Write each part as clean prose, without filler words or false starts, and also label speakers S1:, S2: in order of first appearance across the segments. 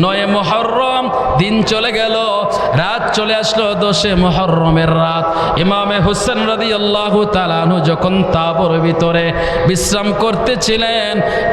S1: 9 মুহররম দিন চলে গেল, রাত চলে আসলো 10 মুহররমের রাত। ইমামে হুসেন রাদিয়াল্লাহু তাআলা আনহু যখন তাবুর ভিতরে বিশ্রাম করতেছিলেন,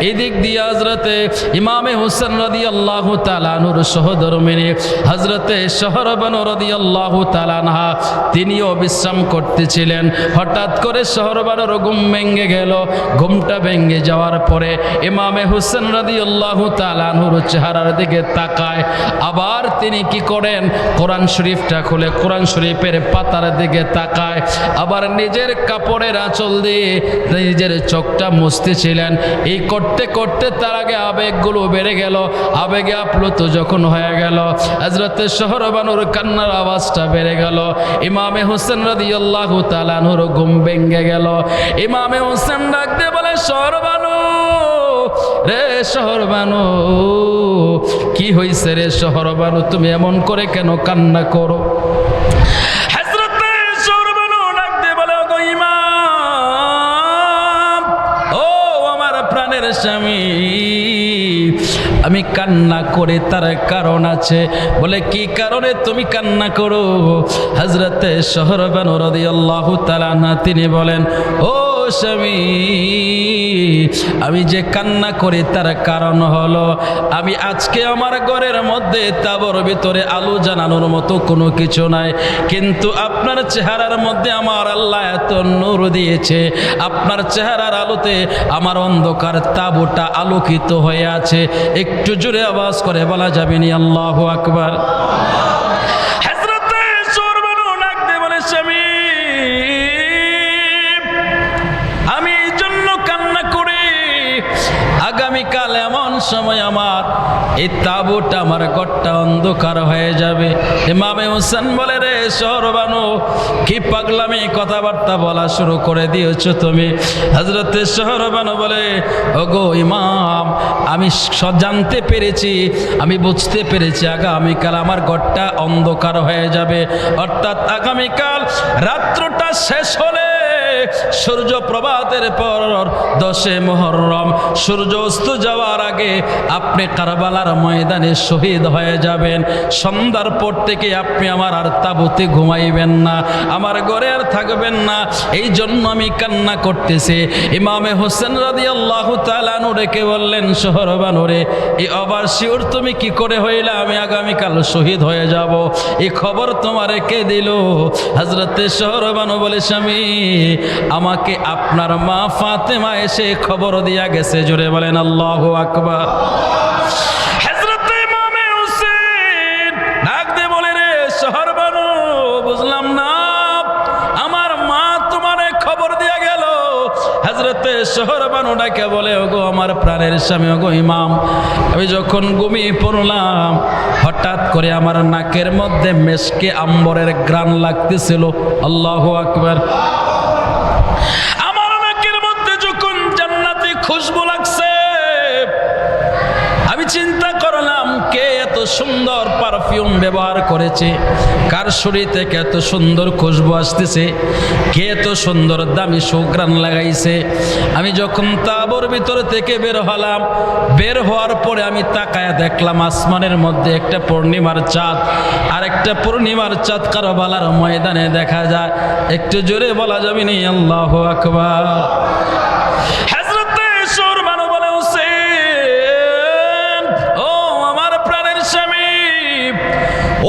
S1: এদিক দিয়ে হযরতে ইমামে হুসেন রাদিয়াল্লাহু তাআলা আনহুর সহধর্মিণী হযরতে শহরবানু রাদিয়াল্লাহু তাআলা আনহা তিনিও বিশ্রাম করতেছিলেন। হঠাৎ করে শহরবানুর ঘুম ভেঙে গেল। ঘুমটা ভেঙে যাওয়ার পরে ইমামে হুসেন রাদিয়াল্লাহু তাআলা আনহুর চেহারার দিকে তাকায়। আবার তিনি কি করেন, কোরআন শরীফটা খুলে কোরআন শরীফের পাতার দিকে তাকায়। আবার নিজের কাপড়ের আঁচল দিয়ে নিজের চোখটা মুছতেছিলেন। এই করতে করতে তার আগে আবেগগুলো বেড়ে গেল। আবেগে আপ্লুত যখন হয়ে গেল, হযরতে শহরবানুর কান্নার আওয়াজটা বেড়ে গেল। ইমামে হুসেন রাদিয়াল্লাহু তাআলা আনহুর ঘুম ভেঙে গেল। ইমামে হুসেন ডাক দিয়ে বলে, শহরবানু রে শহরবানু, কি হইছে রে শহরবানু, তুমি এমন করে কেন কান্না করো? হযরতে শহরবানু ডাক দিয়ে বলে, ওগো ইমাম, ও আমার প্রাণের স্বামী, আমি কান্না করে তার কারণ আছে। বলে, কি কারণে তুমি কান্না করো? হযরতে শহরবানু রাদিয়াল্লাহু তাআলা আনহা তিনি বলেন, ও স্বামী, আমি যে কান্না করি তার কারণ হলো, আমি আজকে আমার ঘরের মধ্যে তাবর ভিতরে আলো জ্বালানোর মতো কোনো কিছু নাই, কিন্তু আপনার চেহারার মধ্যে আমার আল্লাহ এত নূর দিয়েছে, আপনার চেহারার আলোতে আমার অন্ধকার তাঁবুটা আলোকিত হয়ে আছে। একটু জোরে আওয়াজ করে বলা যাবে নি আল্লাহু আকবার? হযরতে শহরবানু ডাক দিয়ে বলে, স্বামী, আমি এই জন্য কান্না করি, আগামীকাল এমন সময় আমার এই তাঁবুটা, আমার ঘরটা অন্ধকার হয়ে যাবে। ইমামে হুসেন বলে, রে শহরবানু, কি পাগলামি কথাবার্তা বলা শুরু করে দিয়েছো তুমি? হযরতে শহরবানু বলে, ওগো ইমাম, আমি জানতে পেরেছি, আমি বুঝতে পেরেছি আগামীকাল আমার ঘরটা অন্ধকার হয়ে যাবে। অর্থাৎ আগামীকাল রাত্রটা শেষ হলে সূর্য প্রভাতের পর 10 মুহররম সূর্য অস্ত যাওয়ার আগে আপনি কারবালার ময়দানে শহীদ হয়ে যাবেন। সন্ধ্যার পর থেকে আপনি আমার আর তাঁবুতে ঘুমাইবেন না, আমার ঘরে আর থাকবেন না। এই জন্য আমি কান্না করতেছি। ইমামে হোসেন রাদিয়াল্লাহু তাআলা আনহু রেখে বললেন, শহরবানু রে, এই আবার শিওর তুমি কি করে হইলা আমি আগামীকাল শহীদ হয়ে যাব? এই খবর তোমারে কে দিল? হযরতে শহরবানু বলে, স্বামী, আমাকে আপনার মা ফাতেমা এসে খবর দিয়া গেছে। জোরে বলেন আল্লাহু আকবার। হযরতে ইমামে হোসেন ডাক দিয়ে বলে, রে শহরবানু, বুঝলাম না, আমার মা তোমারে খবর দিয়া গেল? হযরতে শহরবানু ডাকে বলে, ওগো আমার প্রাণের স্বামী, ওগো ইমাম, আমি যখন ঘুমিয়ে পড়লাম, হঠাৎ করে আমার নাকের মধ্যে মেশকে আম্বরের ঘ্রাণ লাগতেছিল। আল্লাহু আকবার। আমার নাকের মধ্যে যখন জান্নাতি খুশবু লাগছে, আমি চিন্তা করলাম, কে এত সুন্দর পারফিউম ব্যবহার করেছে, কার শরীর থেকে এত সুন্দর খুশবু আসতেছে, কে এত সুন্দর দামি সুঘ্রাণ লাগাইছে। আমি যখন তাঁবুর ভিতর থেকে বের হলাম, বের হওয়ার পরে আমি তাকায়া দেখলাম আসমানের মধ্যে একটা পূর্ণিমার চাঁদ, আর একটা পূর্ণিমার চাঁদ কারবালার ময়দানে দেখা যায়। একটু জোরে বলা যাবে নি আল্লাহু আকবার? হযরতে শহরবানু বলে, হোসেন, ও আমার প্রাণের স্বামী,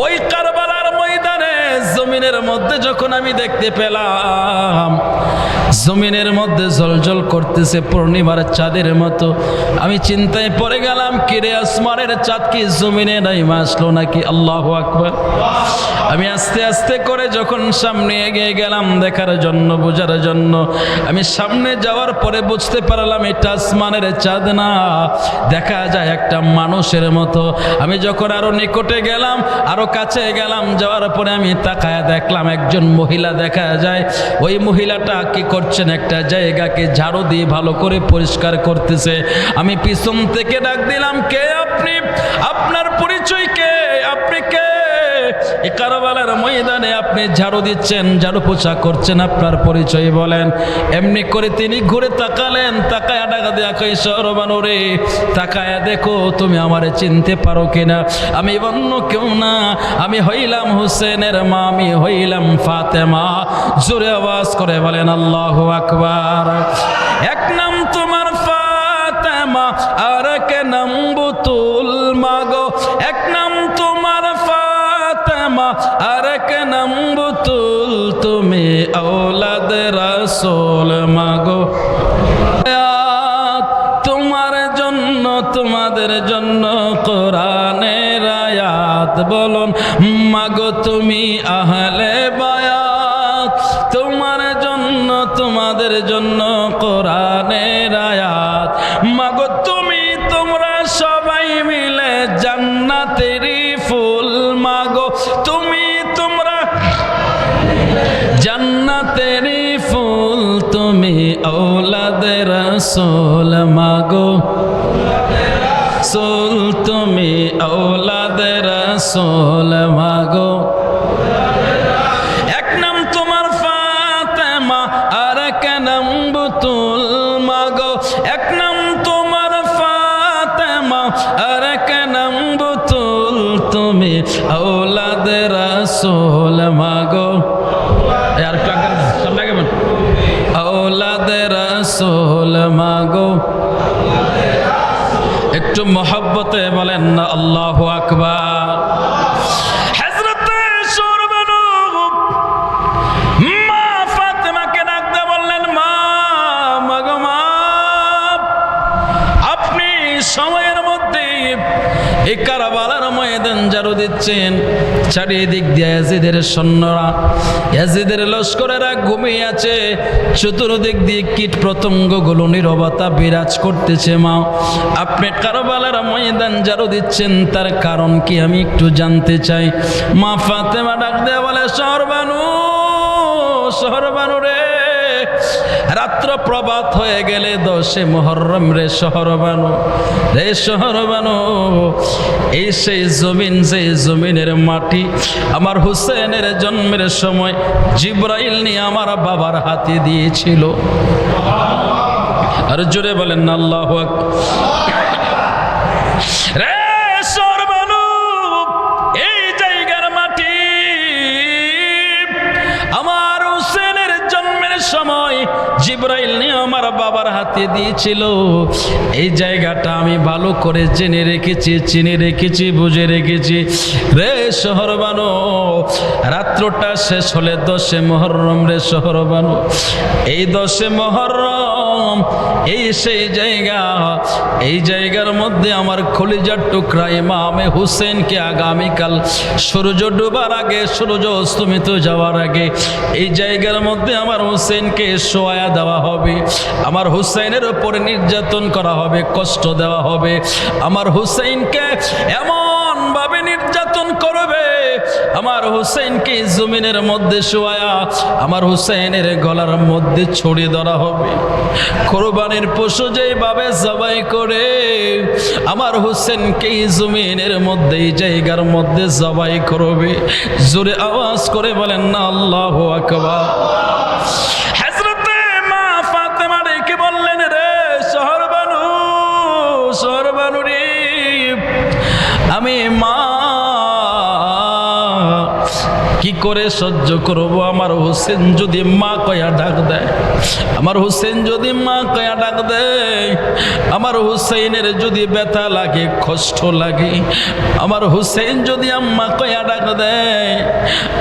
S1: ওই কারবালার ময়দানে জমিনের মধ্যে যখন আমি দেখতে পেলাম, জমিনের মধ্যে ঝলঝল করতেছে পূর্ণিমার চাঁদের মতো, আমি চিন্তায় পড়ে গেলাম, কিরে আসমানের চাঁদ কি জমিনে নাই আসলো নাকি? আল্লাহু আকবার। আমি আস্তে আস্তে করে যখন সামনে এগিয়ে গেলাম দেখার জন্য, বোঝার জন্য, আমি সামনে যাওয়ার পরে বুঝতে পারলাম এটা আসমানের চাঁদ না, দেখা যায় একটা মানুষের মতো। আমি যখন আরো নিকটে গেলাম, আরো কাছে গেলাম, যাওয়ার পরে আমি তাকায়া দেখলাম একজন মহিলা দেখা যায়। ওই মহিলাটা কি করছেন, একটা জায়গাকে ঝাড়ু দিয়ে ভালো করে পরিষ্কার করতেছে। আমি পিছন থেকে ডাক দিলাম, কে আপনি? আপনার পরিচয় কে? আপনি কে? এই কারবালার ময়দানে আপনি আপনি ঝাড়ু দিচ্ছেন, ঝাড়ু পোছা করছেন, আপনার পরিচয় বলেন। এমনি করে তিনি ঘুরে তাকালেন, তাকায়া ডাকা দেয়া কই শহরবানু রে, তাকায়া দেখো তুমি আমারে চিনতে পারো কিনা। আমি অন্য কেউ না, আমি হইলাম হুসেনের মা, আমি হইলাম ফাতেমা। জোরে আওয়াজ করে বলেন আল্লাহু আকবার। এক নাম তোমার ফাতেমা, আর এক নাম বুতুল মাগো। এক নাম তোমার ফাতেমা, আর এক নাম বুতুল, তুমি আওলাদ রাসূল মাগো। তোমার জন্য, তোমাদের জন্য কোরআনের আয়াত বলুন মাগো, তুমি আহলে বায়াত। তোমার জন্য, তোমাদের জন্য কোরআনের আয়াত মাগো, তুমি তোমরা সবাই মিলে জান্নাতেরই ফুল মাগো, তুমি তোমরা জান্নাতেরই ফুল, তুমি আওলাদ রাসূল মাগো, রাসূল তুমি আওলাদ রাসূল মাগো। এক নাম তোমার ফাতেমা, আর এক নাম বুতুল মাগো। এক নাম তোমার ফাতেমা, আর এক নাম বুতুল, তুমি আওলাদ রাসূল মাগো। আর একটু সামনে আগে বল, আওলাদ রাসূল মাগো। একটু মহব্বতে বলেন না আল্লাহু আকবার। হযরতে শহরবানু মা ফাতেমাকে ডাকতে বললেন, মা, মাগো মা, আপনি সময়ের মধ্যে এই কারবালার ময়দান ঝাড়ু দিচ্ছেন, চারিদিক দিয়ে ইয়াজিদের সৈন্যরা, ইয়াজিদের লস্করেরা ঘুমিয়ে আছে, চতুর্দিক দিয়ে কীট পতঙ্গগুলো নীরবতা বিরাজ করতেছে। মা, আপনি কারবালার ময়দান ঝাড়ু দিচ্ছেন, তার কারণ কি আমি একটু জানতে চাই। মা ফাতেমা ডাক দেয়া বলে, শহরবানু, শহরবানু রে, রাত্র প্রভাত হয়ে গেলে 10 মুহররম রে শহরবানু, রে শহরবানু, এই সেই জমিন, সেই জমিনের মাটি আমার হুসেনের জন্মের সময় জিবরাইল নিয়ে আমার বাবার হাতে দিয়েছিল। আর জোরে বলেন না আল্লাহু আকবার। রে শহরবানু, এই জায়গার মাটি আমার হুসেনের জন্মের সময় জিবরাইল নিয়ে আমার বাবার হাতে দিয়েছিল। এই জায়গাটা আমি ভালো করে জেনে রেখেছি, চিনে রেখেছি, বুঝে রেখেছি। রে শহরবানু, রাত্রটা শেষ হলে 10 মুহররম রে শহরবানু, এই 10 মুহররম, এই সেই জায়গা, এই জায়গার মধ্যে আমার খলিজার টুকরা ইমামে হুসেনকে আগামীকাল সূর্য ডোবার আগে, সূর্য অস্তমিত যাওয়ার আগে এই জায়গার মধ্যে আমার হুসেনকে শোয়া দেওয়া হবে। আমার হুসেনের উপরে নির্যাতন করা হবে, কষ্ট দেওয়া হবে। আমার হুসেনকে এমন ভাবে নির্যাতন করবে, আমার হুসেনকে জমিনের মধ্যে শোয়া আমার হুসেনের গলার মধ্যে ছড়িয়ে ধরা হবে। কোরবানির পশু যেভাবে জবাই করে আমার হুসেনকে জমিনের মধ্যে, এই জায়গার মধ্যে জবাই করবে। জোরে আওয়াজ করে বলেন না আল্লাহু আকবার। হযরতে মা ফাতেমা ডেকে বললেন, রে শহরবানু, শহরবানু রে, আমি মা কি করে সহ্য করব? আমার হোসেন যদি মা কয়া ডাক দেয়, আমার হোসেন যদি মা কয়া ডাক দেয়, আমার হুসেনের যদি ব্যথা লাগে, কষ্ট লাগে, আমার হুসেন যদি আম্মা কয়া ডাক দেয়,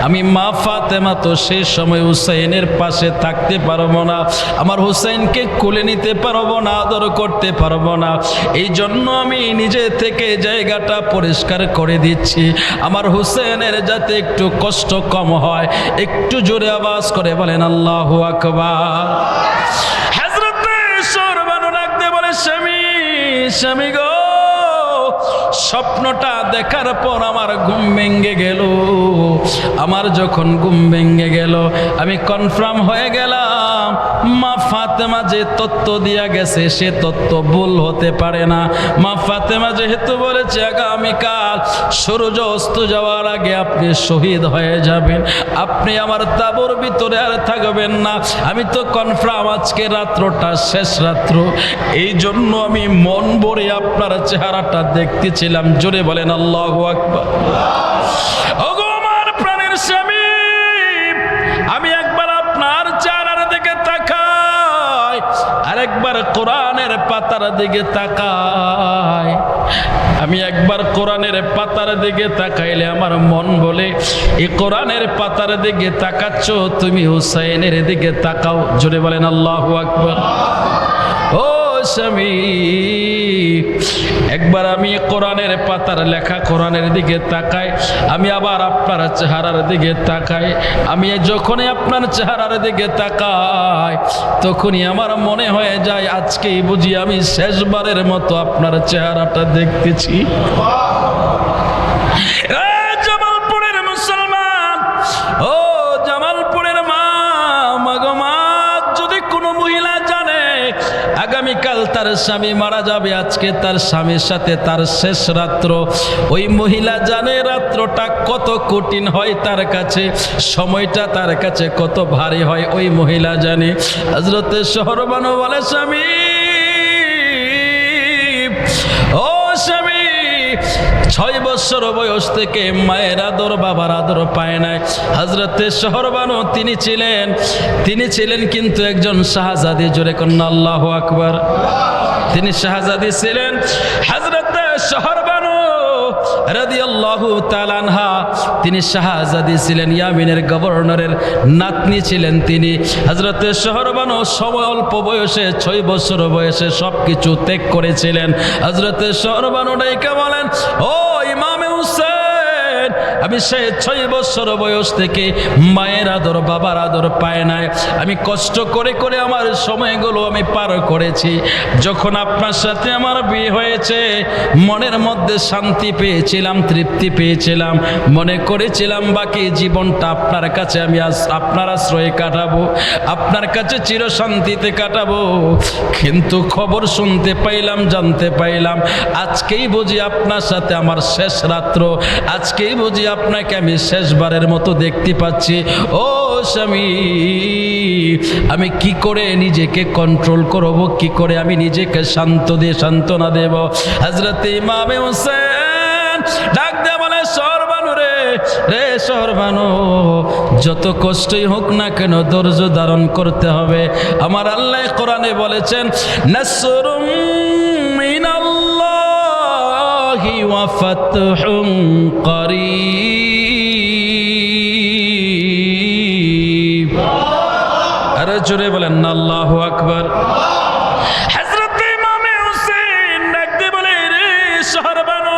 S1: আমি মা ফাতেমা তো সেই সময় হুসেনের পাশে থাকতে পারবো না, আমার হুসেনকে কোলে নিতে পারবো না, আদর করতে পারবো না। এই জন্য আমি নিজে থেকে জায়গাটা পরিষ্কার করে দিচ্ছি, আমার হুসেনের যাতে একটু কষ্ট কম হয়। একটু জোরে আওয়াজ করে বলেন আল্লাহু আকবার। হযরতে শহরবানু ডাকতে বলে, স্বামী, স্বামী গো, স্বপ্নটা দেখার পর আমার ঘুম ভেঙে গেল। আমার যখন ঘুম ভেঙে গেল আমি কনফার্ম হয়ে গেলাম মা ফাতেমা যে তত্ত্ব দিয়া গেছে সে তত্ত্ব ভুল হতে পারে না। মা ফাতেমা যেহেতু বলেছে আগামীকাল সূর্য অস্ত যাওয়ার আগে আপনি শহীদ হয়ে যাবেন, আপনি আমার তাঁবুর ভিতরে আর থাকবেন না, আমি তো কনফার্ম আজকে রাত্রটা শেষ রাত্র, এই জন্য আমি মন ভরে আপনার চেহারাটা দেখতেছিলাম। জোরে বলেন আল্লাহু আকবার। ওগো আমার প্রাণের স্বামী, আমি একবার আপনার চেহারার দিকে তাকাই, আরেকবার কোরআনের পাতার দিকে তাকাই। আমি একবার কোরআনের পাতার দিকে তাকাইলে আমার মন বলে এই কোরআনের পাতার দিকে তাকাচ্ছ, তুমি হুসাইনের দিকে তাকাও। জোরে বলেন আল্লাহু আকবার। ও স্বামী, একবার আমি কোরআনের পাতার লেখা কোরআনের দিকে তাকাই, আমি আবার আপনার চেহারার দিকে তাকাই। আমি যখনই আপনার চেহারার দিকে তাকাই তখনই আমার মনে হয়ে যায় আজকেই বুঝি আমি শেষবারের মতো আপনার চেহারাটা দেখতেছি। জামালপুরের মুসলমান, ও জামালপুরের মা, মাগো মা, যদি কোনো মহিলা জানে আগামীকাল তার স্বামী মারা যাবে, আজকে তার স্বামীর সাথে তার শেষ রাত্র, ওই মহিলা জানে রাত্রটা কত কঠিন হয় তার কাছে, সময়টা তার কাছে কত ভারী হয়, ওই মহিলা জানে। হযরতে শহরবানু বলে স্বামী, ও স্বামী, 6 বছর বয়স থেকে মায়ের আদর বাবার আদর পায় নাই। হযরতে শহরবানু তিনি ছিলেন কিন্তু একজন শাহজাদি। জোরে কন্যা আল্লাহু আকবার। তিনি শাহজাদি ছিলেন। হযরতে শহরবানু রাদিয়াল্লাহু তাআলা আনহা, তিনি শাহজাদি ছিলেন, ইয়ামিনের গভর্নরের নাতনি ছিলেন তিনি। হযরতে শহরবানু সময় অল্প বয়সে 6 বছর বয়সে সবকিছু ত্যাগ করেছিলেন। হযরতে শহরবানু ডাইকা বলেন, ও ইমামে হুসেন, আমি সেই 6 বছর বয়স থেকে মায়ের আদর বাবার আদর পায় নাই, আমি কষ্ট করে করে আমার সময়গুলো আমি পার করেছি। যখন আপনার সাথে আমার বিয়ে হয়েছে মনের মধ্যে শান্তি পেয়েছিলাম, তৃপ্তি পেয়েছিলাম, মনে করেছিলাম বাকি জীবনটা আপনার কাছে আমি আপনার আশ্রয়ে কাটাবো, আপনার কাছে চির শান্তিতে কাটাবো। কিন্তু খবর শুনতে পাইলাম, জানতে পাইলাম আজকেই বুঝি আপনার সাথে আমার শেষ রাত্র, আজকেই বুঝি আপনাকে আমি শেষবারের মতো দেখতে পাচ্ছি। ও স্বামী, আমি কি করে নিজেকে কন্ট্রোল করব, কি করে আমি নিজেকে সান্ত্বনা দেব? হযরত ইমামে হুসেন ডাক দিয়ে বলে, শহরবানু রে শহরবানু, যত কষ্টই হোক না কেন ধৈর্য ধারণ করতে হবে। আমার আল্লাহ কোরআনে বলেছেন, নাসরুম মিনাল্লাহি ওয়া ফাতহুন করিব। আরে জোরে বলেন না আল্লাহু আকবার। হযরত ইমামে হুসেন ডাক দিয়ে বলে, রে শহরবানু,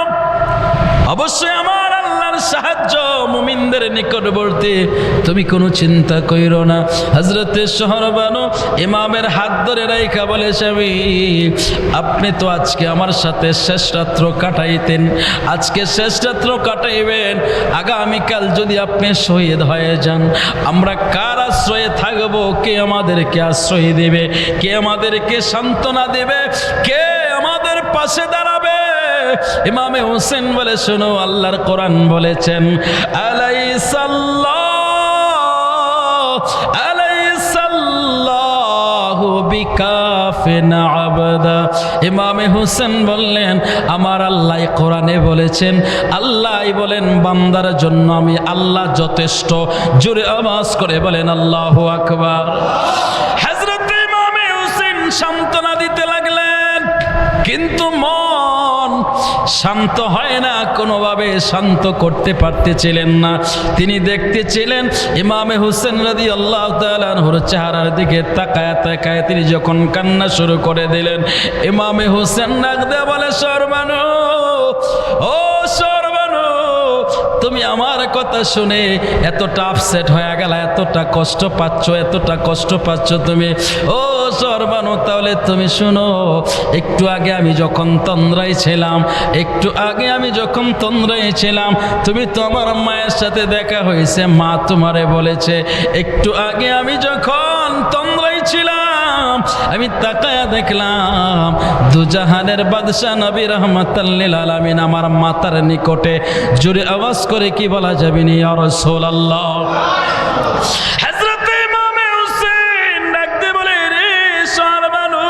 S1: অবশ্যই আমার আল্লাহর সাহায্য মুমিনদের নিকটবর্তী, তুমি কোনো চিন্তা কইরো না। হযরতে শহরবানু ইমামের হাত ধরে রাইখা বলে, স্বামী, আপনি তো আজকে আমার সাথে শেষ রাত্র কাটাইতেন, আজকে শেষ রাত্র কাটাইবেন, আগামীকাল যদি আপনি শহীদ হয়ে যান আমরা কার আশ্রয়ে থাকবো? কে আমাদেরকে আশ্রয় দেবে? কে আমাদেরকে সান্ত্বনা দেবে? কে আমাদের পাশে দাঁড়াবে? ইমামে হুসেন বলে, শোনো, আল্লাহর কোরআন বলেছেন, আলাইসাল্লাহু বিকাফিন আবদা। ইমামে হুসেন বললেন, আমার আল্লাহ কোরআনে বলেছেন, আল্লাহ বলেন বান্দার জন্য আমি আল্লাহ যথেষ্ট। জোরে আওয়াজ করে বলেন আল্লাহু আকবার। হযরত ইমামে হুসেন সান্ত্বনা দিতে লাগলেন, কিন্তু মন শান্ত হয় না, কোনোভাবে শান্ত করতে পারতেছিলেন না। তিনি দেখতেছিলেন ইমামে হুসেন রাদিয়াল্লাহু তাআলা আনহুর চেহারার দিকে তাকায় তাকায় তিনি যখন কান্না শুরু করে দিলেন, ইমামে হুসেন ডাক দিয়ে বলে, শহরবানু, ও শহরবানু, তুমি আমার কথা শুনে এতটা আপসেট হয়ে গেল, এতটা কষ্ট পাচ্ছ তুমি। ও শহরবানু, তাহলে তুমি শুনো, একটু আগে আমি যখন তন্দ্রায় ছিলাম, তুমি তো আমার মায়ের সাথে দেখা হয়েছে, মা তোমারে বলেছে একটু আগে আমি যখন তন্দ্রায় ছিলাম, আমি তাকায়া দেখলাম দুজাহানের বাদশা নবী রাহমাতাল লিল আলামিন আমার মাতার নিকটে। জোরে আওয়াজ করে কি বলা যাবে না ইয়া রাসূলুল্লাহ? হযরত ইমাম হুসাইন ডাকতে বলে, রে শহরবানু,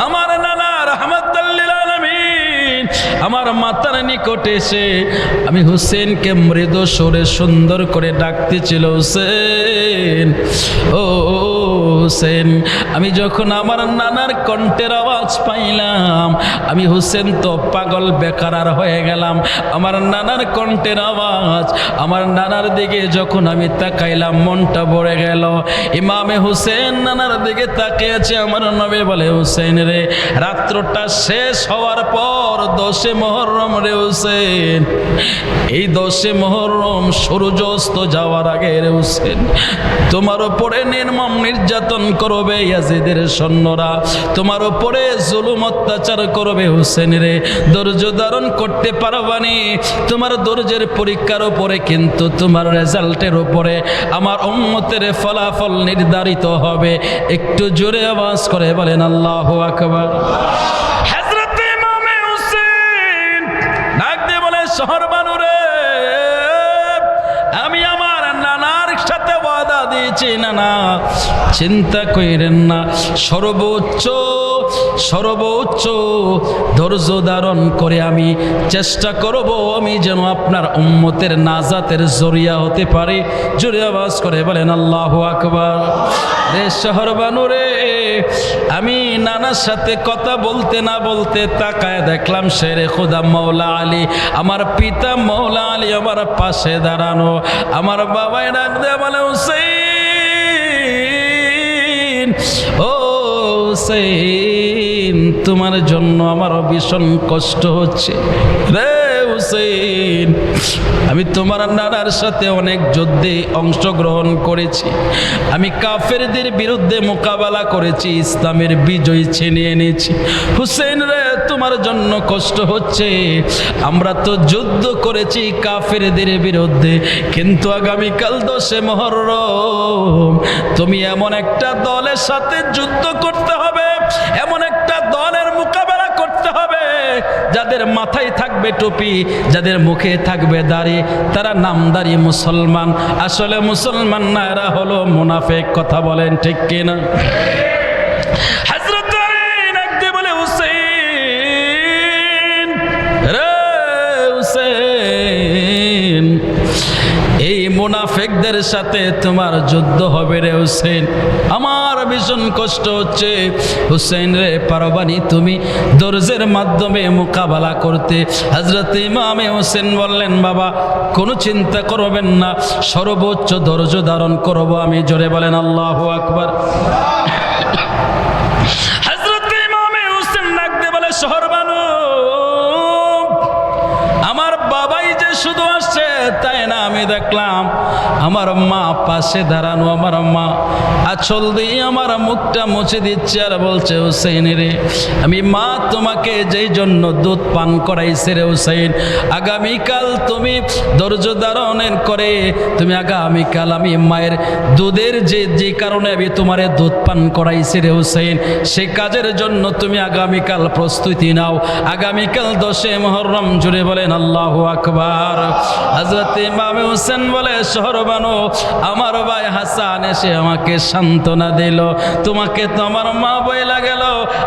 S1: আমার নানা রাহমাতাল লিল আলামিন আমার মাতার নিকটে এসে আমি হুসেনকে মৃদু সুরে সুন্দর করে ডাকতেছিল, হুসেন, ও হুসেন। আমি যখন আমার নানার কণ্ঠের আওয়াজ পাইলাম, আমি হুসেন তো পাগল বেকারার হয়ে গেলাম। আমার নানার কণ্ঠের আওয়াজ, আমার নানার দিকে যখন আমি তাকাইলাম, মনটা ভরে গেল। ইমামে হুসেন নানার দিকে তাকিয়েছে। আমার নবী বলে, হুসেন রে, রাত্রটা শেষ হওয়ার পর 10 মুহররম রে হুসেন, এই 10 মুহররম সূর্য অস্ত যাওয়ার আগে রে হুসেন, তোমার উপরে নির্মম নির্যাতন করবে ইয়াজিদের সৈন্যরা, তোমার উপরে জুলুম অত্যাচার করবে হুসেন রে, ধৈর্য ধারণ করতে পারবানি। তোমার ধৈর্যের পরীক্ষার উপরে কিন্তু তোমার রেজাল্টের উপরে আমার উম্মতের ফলাফল নির্ধারিত হবে। একটু জোরে আওয়াজ করে বলেন আল্লাহু আকবার। হযরত ইমামে হুসেন ডাক দিয়ে বলে, শহরবানু রে, আমি আমার নানার সাথে ওয়াদা দিয়েছি, নানা চিন্তা কইরেন না, সর্বোচ্চ ধৈর্য ধারণ করে আমি চেষ্টা করব আমি যেন আপনার উম্মতের নাজাতের জরিয়া হতে পারি। জোরে আওয়াজ করে বলেন আল্লাহু আকবার। রে শহরবানু রে, আমি নানার সাথে কথা বলতে না বলতে তাকায় দেখলাম শেরে খুদা মৌলা আলী, আমার পিতা মৌলা আলী আমার পাশে দাঁড়ানো। আমার বাবাই ডাক দিয়ে বলে, হুসেন, ও হুসেন, তোমার জন্য আমার ভীষণ কষ্ট হচ্ছে রে হুসেন। আমি তোমার নানার সাথে অনেক যুদ্ধে অংশগ্রহণ করেছি, আমি কাফেরদের বিরুদ্ধে মোকাবেলা করেছি, ইসলামের বিজয় ছিনিয়ে এনেছি। হুসেন রে, তোমার জন্য কষ্ট হচ্ছে। আমরা তো যুদ্ধ করেছি কাফেরদের বিরুদ্ধে, কিন্তু আগামীকাল 10 মুহররম তুমি এমন একটা দলের সাথে যুদ্ধ করতে হবে, এমন একটা দলের মোকাবেলা করতে হবে যাদের মাথায় থাকবে টুপি, যাদের মুখে থাকবে দাড়ি, তারা নামদারি মুসলমান, আসলে মুসলমান না, এরা হলো মুনাফিক। কথা বলেন ঠিক কিনা? হযরত আলী ডাকতে বলে, হুসেন রে হুসেন, এই মুনাফিকদের সাথে তোমার যুদ্ধ হবে রে হুসেন, আমার ভীষণ কষ্ট হচ্ছে। হুসেন রে, পারবানি তুমি ধৈর্যের মাধ্যমে মোকাবেলা করতে? হযরত ইমামে হুসেন বললেন, বাবা কোনো চিন্তা করবেন না, সর্বোচ্চ ধৈর্য ধারণ করব আমি। জোরে বলেন আল্লাহু আকবার। হযরত ইমামে হুসেন ডাকতে বলে, শহরবানু, আমার বাবাই যে শুধু আসছে তাই না, আমি দেখলাম আমার মা পাশে দাঁড়ানো, আমার মা আঁচল দিয়ে আমার মুখটা মুছে দিচ্ছে আর বলছে, হুসেন রে, আমি মা তোমাকে যেই জন্য দুধ পান করাইছে রে হুসেন, আগামীকাল তুমি ধৈর্য ধারণের করে তুমি আগামীকাল আমি মায়ের দুধের যে কারণে আমি তোমারে দুধ পান করাইছি রে হুসেন, সে কাজের জন্য তুমি আগামীকাল প্রস্তুতি নাও। আগামীকাল 10 মুহররম। জুড়ে বলেন আল্লাহু আকবার। হযরত ইমামে হুসেন বলে, শহরবানু, আমার ভাই হাসান এসে আমাকে সান্ত্বনা দিল, তোমাকে তো আমার মা বইলা গেল,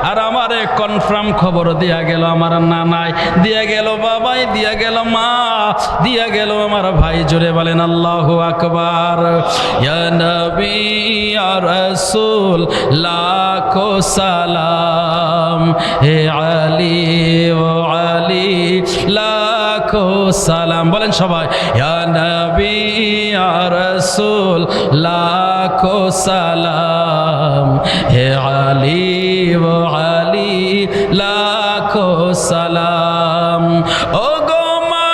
S1: আর আমারে কনফার্ম খবর দিয়া গেল, আমার নানাই দিয়া গেল, বাবাই দিয়া গেল, মা দিয়া গেল, আমার ভাই। জোরে বলেন আল্লাহু আকবার। ইয়া নবী ইয়া রাসূল লাখো সালাম, হে আলী ও আলী লাখো সালাম। বলেন সবাই, ইয়া নবী ইয়া রাসূল লাখো সালাম, হে আলী ও আলী লাখো সালাম। ও গো মা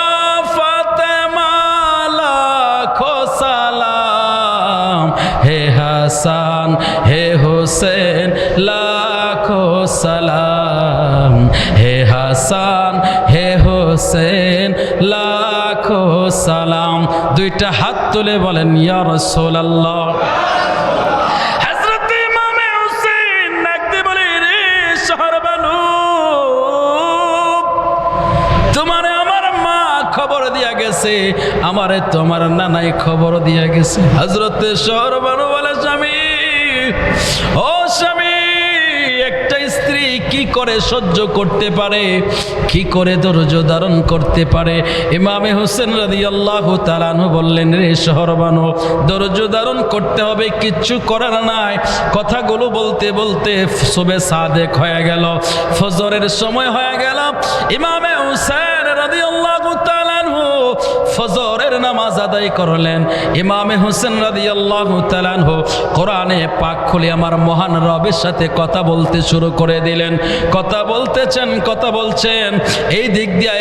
S1: হোসেন লাখো সালাম। দুইটা হাত তুলে বলেন ইয়া রাসূলুল্লাহ। হযরত ইমামে হোসেন ডাকতে বলে, রে শহর বানু, তোমারে আমার মা খবর দিয়া গেছে, আমারে তোমার নানাই খবর দিয়া গেছে। হযরত শহর বানু বলে, স্বামী, ও স্বামী, একটা স্ত্রী কি করে সহ্য করতে পারে, কি করে ধৈর্য ধারণ করতে পারে? ইমামে হোসেন রাদিয়াল্লাহু তাআলা আনহু বললেন, রে শহরবানু, ধৈর্য ধারণ করতে হবে, কিচ্ছু করার নাই। কথাগুলো বলতে বলতে সুবে সাদেক হয়ে গেল, ফজরের সময় হয়ে গেল। ইমামে হোসেন রাদিয়াল্লাহু তাআলা আনহু ফজরের নামাজ আদায় করলেন। ইমামে হোসেন রাদিয়াল্লাহু তাআলা আনহু কোরআনে পাক খুলে আমার মহান রবের সাথে কথা বলতে শুরু করে দিলেন। কথা বলতেছেন, কথা বলছেন, এই দিক দিয়ে